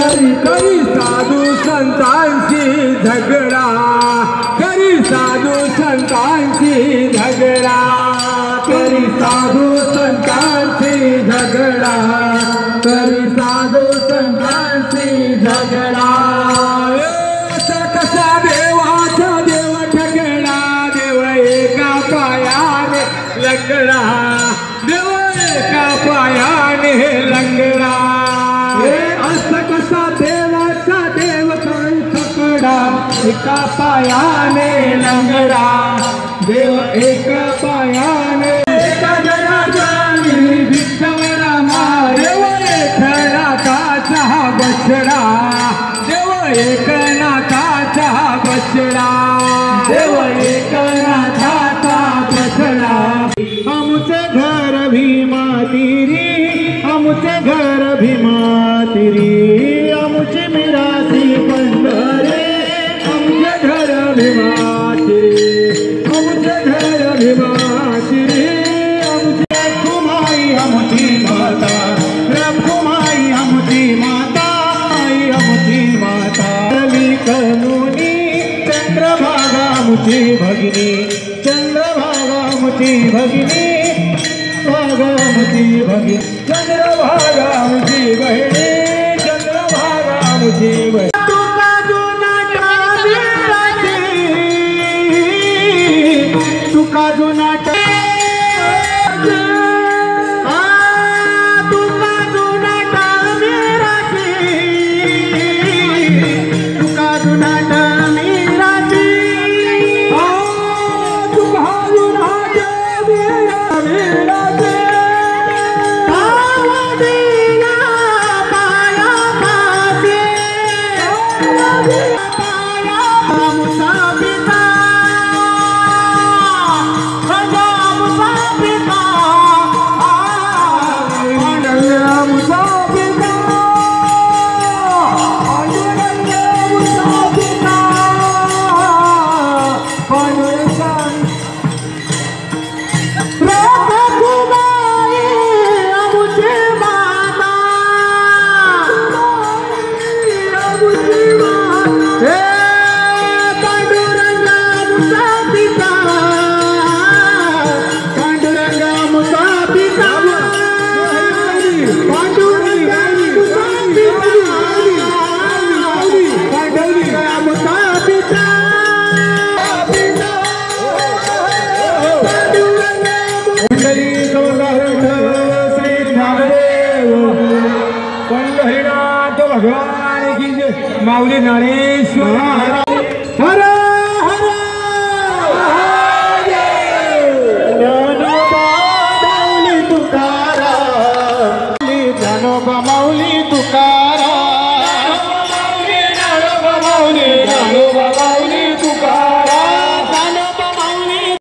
करी साधू संतांशी झगडा, करी साधू संतांशी झगडा, करी साधू संतांशी झगडा, करी साधू संतांशी झगडा। असा कसा देवाचा देव ठगडा, देव एका पायाने लंगडा, देव एका पायाने लंगडा। असा कसा देवाचा देव काय ठगडा, एका पायाने लंगडा, देव एका पायाने। एका जनार्दनी भिक्षवरा मारे, एकनाथाचा बछडा, देव एकनाथाचा बछडा, देव एकनाथाचा बछडा। आमचे घर भीमातिरी, आमचे घर भीमातिरी, आमचे मिरासी पंढरे, आमचे घर भीमातिरी, आमचे घर भीमातिरी, आमचे रखुमाई आमची माता, रखुमाई आमची माता, आई आमची माता। कली कनुनी चंद्रभागा आमची भगिनी, चंद्रभागा आमची भगिनी, भागा आमची भगिनी, चंद्रभागा आमची बहिणी, चंद्रभागा आमची बहिणी। तुका जुनाट भगवान की जय। माऊली ज्ञानेश्वर हर हर ज्ञानोबा माऊली तुकाराम, ज्ञानोबा